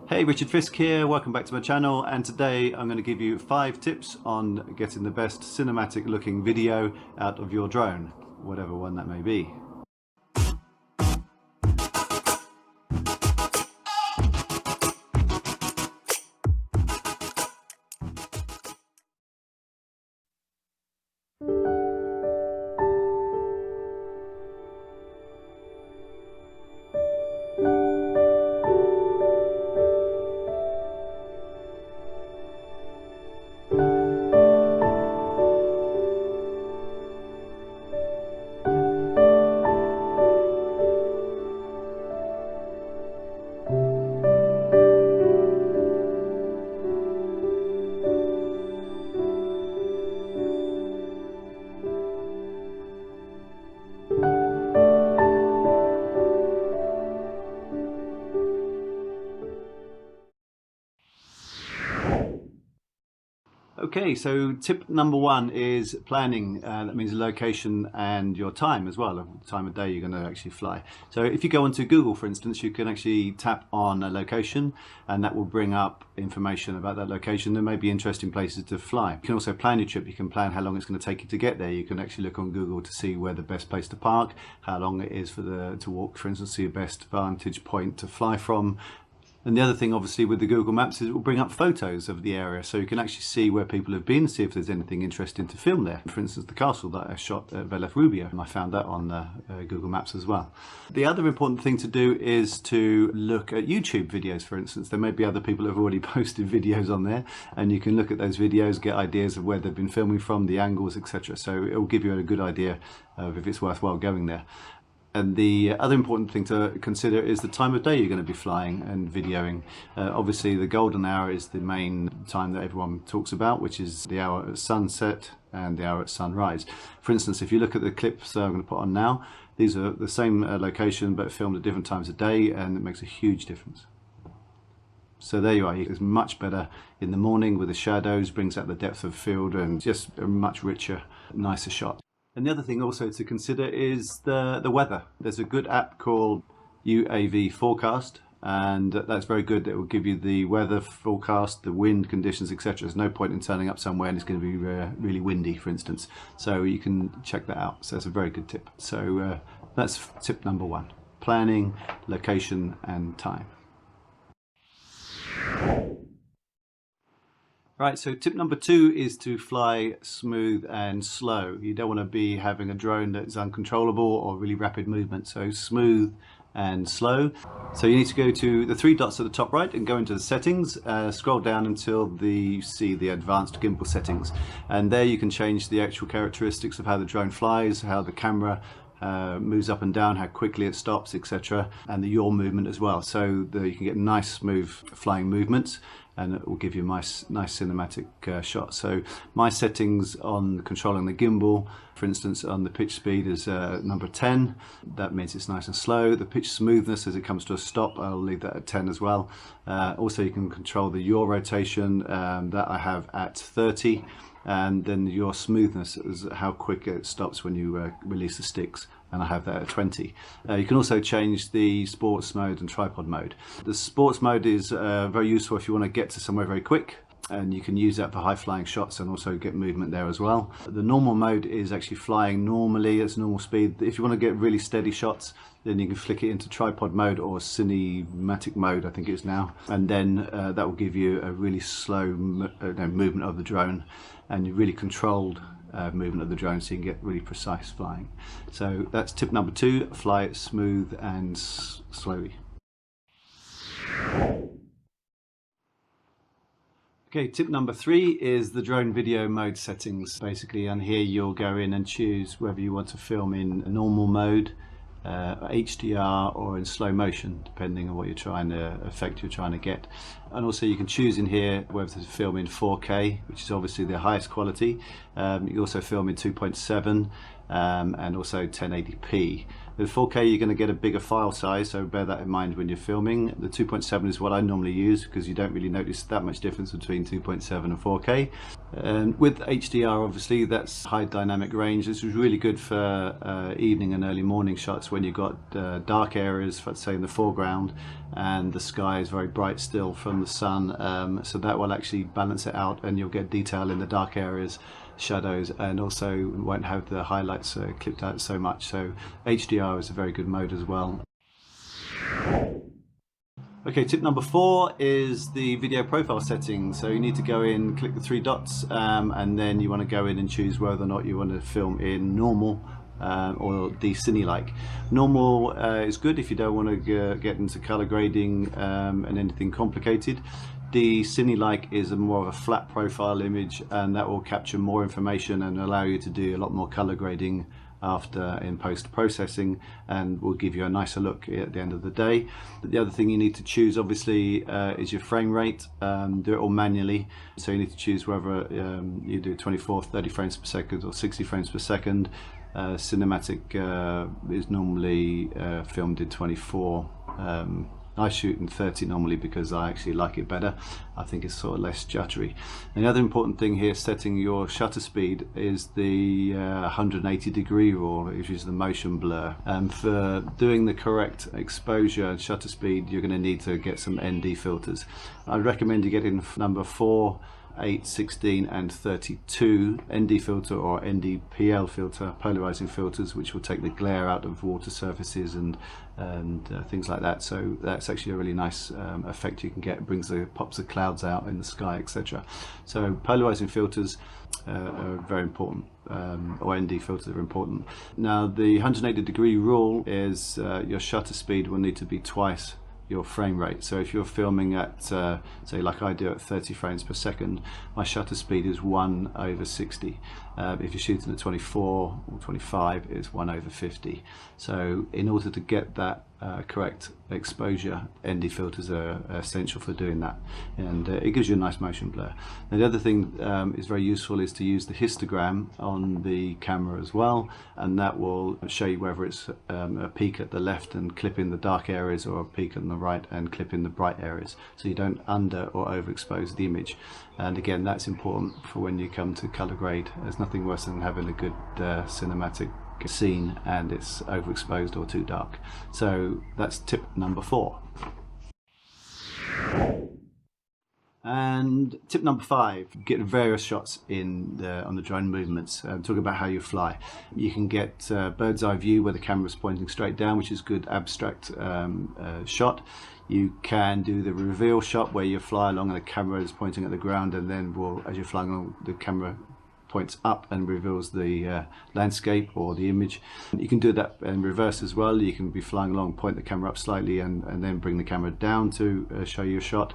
Hey, Richard Fiske here, welcome back to my channel, and today I'm going to give you 5 tips on getting the best cinematic looking video out of your drone, whatever one that may be. Okay, so tip number 1 is planning. That means location and your time as well, the time of day you're going to actually fly. So if you go onto Google, for instance, you can actually tap on a location and that will bring up information about that location. There may be interesting places to fly. You can also plan your trip. You can plan how long it's going to take you to get there. You can actually look on Google to see where the best place to park, how long it is to walk, for instance, see your best vantage point to fly from. And the other thing, obviously, with the Google Maps is it will bring up photos of the area, so you can actually see where people have been, see if there's anything interesting to film there. For instance, the castle that I shot at Vélez Rubio, and I found that on Google Maps as well. The other important thing to do is to look at YouTube videos, for instance. There may be other people who have already posted videos on there, and you can look at those videos, get ideas of where they've been filming from, the angles, etc. So it will give you a good idea of if it's worthwhile going there. And the other important thing to consider is the time of day you're going to be flying and videoing. Obviously the golden hour is the main time that everyone talks about, which is the hour at sunset and the hour at sunrise. For instance, if you look at the clips that I'm going to put on now, these are the same location but filmed at different times of day, and it makes a huge difference. So there you are. It's much better in the morning with the shadows, brings out the depth of field, and just a much richer, nicer shot. And the other thing also to consider is the weather. There's a good app called UAV Forecast, and that's very good. It will give you the weather forecast, the wind conditions, etc. There's no point in turning up somewhere and it's going to be really windy, for instance. So you can check that out. So that's a very good tip. So that's tip number 1. Planning, location and time. Right, so tip number 2 is to fly smooth and slow. You don't want to be having a drone that's uncontrollable or really rapid movement. So smooth and slow. So you need to go to the 3 dots at the top right and go into the settings, scroll down until you see the advanced gimbal settings. And there you can change the actual characteristics of how the drone flies, how the camera moves up and down, how quickly it stops, etc. and the yaw movement as well. So you can get nice smooth flying movements, and it will give you a nice cinematic shot. So my settings on controlling the gimbal, for instance, on the pitch speed is number 10. That means it's nice and slow. The pitch smoothness as it comes to a stop, I'll leave that at 10 as well. Also you can control the yaw rotation, that I have at 30. And then your smoothness is how quick it stops when you release the sticks, and I have that at 20. You can also change the sports mode and tripod mode. The sports mode is very useful if you want to get to somewhere very quick, and you can use that for high flying shots and also get movement there as well. The normal mode is actually flying normally at normal speed. If you want to get really steady shots, then you can flick it into tripod mode or cinematic mode, I think it is now, and then that will give you a really slow movement of the drone, and you really controlled movement of the drone, so you can get really precise flying. So that's tip number 2, fly it smooth and slowly. Okay, tip number 3 is the drone video mode settings, basically, and here you'll go in and choose whether you want to film in normal mode, HDR or in slow motion, depending on what effect you're trying to get. And also you can choose in here whether to film in 4K, which is obviously the highest quality. You can also film in 2.7, and also 1080p. With 4K you're going to get a bigger file size, so bear that in mind when you're filming. The 2.7 is what I normally use because you don't really notice that much difference between 2.7 and 4K. And with HDR, obviously, that's high dynamic range. This is really good for evening and early morning shots when you've got dark areas, let's say in the foreground, and the sky is very bright still from the sun. So that will actually balance it out, and you'll get detail in the dark areas, shadows, and also won't have the highlights clipped out so much. So HDR is a very good mode as well. Okay, tip number 4 is the video profile settings. So you need to go in, click the 3 dots, and then you want to go in and choose whether or not you want to film in normal or the cine-like. Normal is good if you don't want to get into color grading and anything complicated. The cine-like is more of a flat profile image, and that will capture more information and allow you to do a lot more color grading after in post-processing, and will give you a nicer look at the end of the day. But the other thing you need to choose obviously is your frame rate. Do it all manually, so you need to choose whether you do 24, 30 frames per second or 60 frames per second. Cinematic is normally filmed in 24. I shoot in 30 normally because I actually like it better. I think it's sort of less juddery. And the other important thing here, setting your shutter speed, is the 180-degree rule, which is the motion blur. For doing the correct exposure and shutter speed, you're going to need to get some ND filters. I'd recommend you get in number 4, 8, 16 and 32 ND filter or NDPL filter, polarizing filters, which will take the glare out of water surfaces and things like that. So that's actually a really nice effect you can get. It brings pops the clouds out in the sky, etc. So polarizing filters are very important, or ND filters are important. Now the 180-degree rule is your shutter speed will need to be twice your frame rate. So if you're filming at say like I do at 30 frames per second, my shutter speed is 1/60. If you're shooting at 24 or 25, it's 1/50. So in order to get that correct exposure, ND filters are essential for doing that, and it gives you a nice motion blur. Now the other thing is very useful is to use the histogram on the camera as well, and that will show you whether it's a peak at the left and clip in the dark areas, or a peak on the right and clip in the bright areas, so you don't under or overexpose the image. And again, that's important for when you come to color grade. There's nothing worse than having a good cinematic scene and it's overexposed or too dark. So that's tip number 4. And tip number 5, get various shots in on the drone movements. Talk about how you fly. You can get bird's eye view where the camera's pointing straight down, which is good abstract shot. You can do the reveal shot where you fly along and the camera is pointing at the ground, and then as you're flying along, the camera points up and reveals the landscape or the image. You can do that in reverse as well. You can be flying along, point the camera up slightly, and then bring the camera down to show you a shot.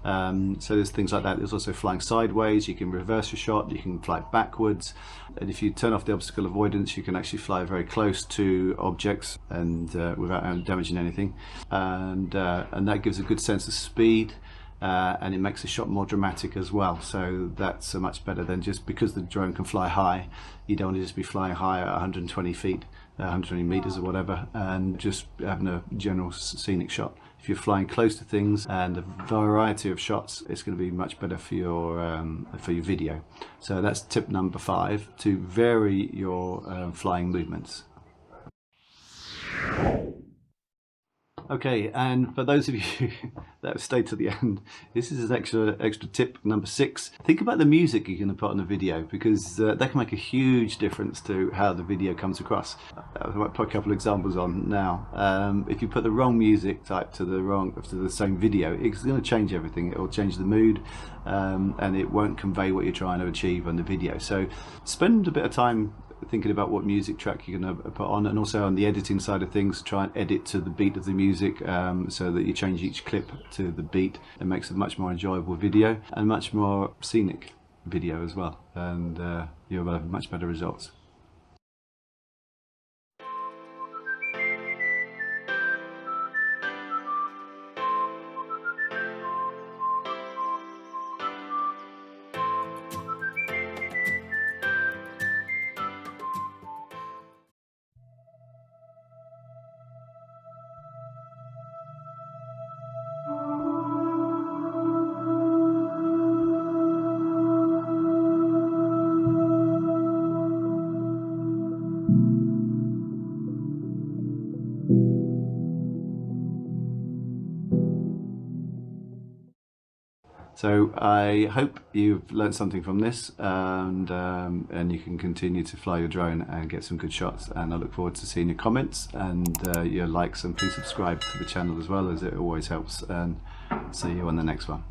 So there's things like that. There's also flying sideways. You can reverse your shot. You can fly backwards, and if you turn off the obstacle avoidance, you can actually fly very close to objects and without damaging anything, and that gives a good sense of speed. And it makes the shot more dramatic as well, so that's much better than just because the drone can fly high. You don't want to just be flying high at 120 feet, 120 meters or whatever, and just having a general scenic shot. If you're flying close to things and a variety of shots, it's going to be much better for your video. So that's tip number 5, to vary your flying movements. Okay, and for those of you that have stayed to the end, this is extra tip number 6. Think about the music you're going to put on a video, because that can make a huge difference to how the video comes across. I might put a couple of examples on now. If you put the wrong music type to the same video, it's going to change everything. It will change the mood, and it won't convey what you're trying to achieve on the video. So spend a bit of time thinking about what music track you're going to put on, and also on the editing side of things, try and edit to the beat of the music, so that you change each clip to the beat. It makes a much more enjoyable video and much more scenic video as well, and you'll have much better results. So I hope you've learned something from this, and you can continue to fly your drone and get some good shots. And I look forward to seeing your comments and your likes, and please subscribe to the channel as well, as it always helps. And see you on the next one.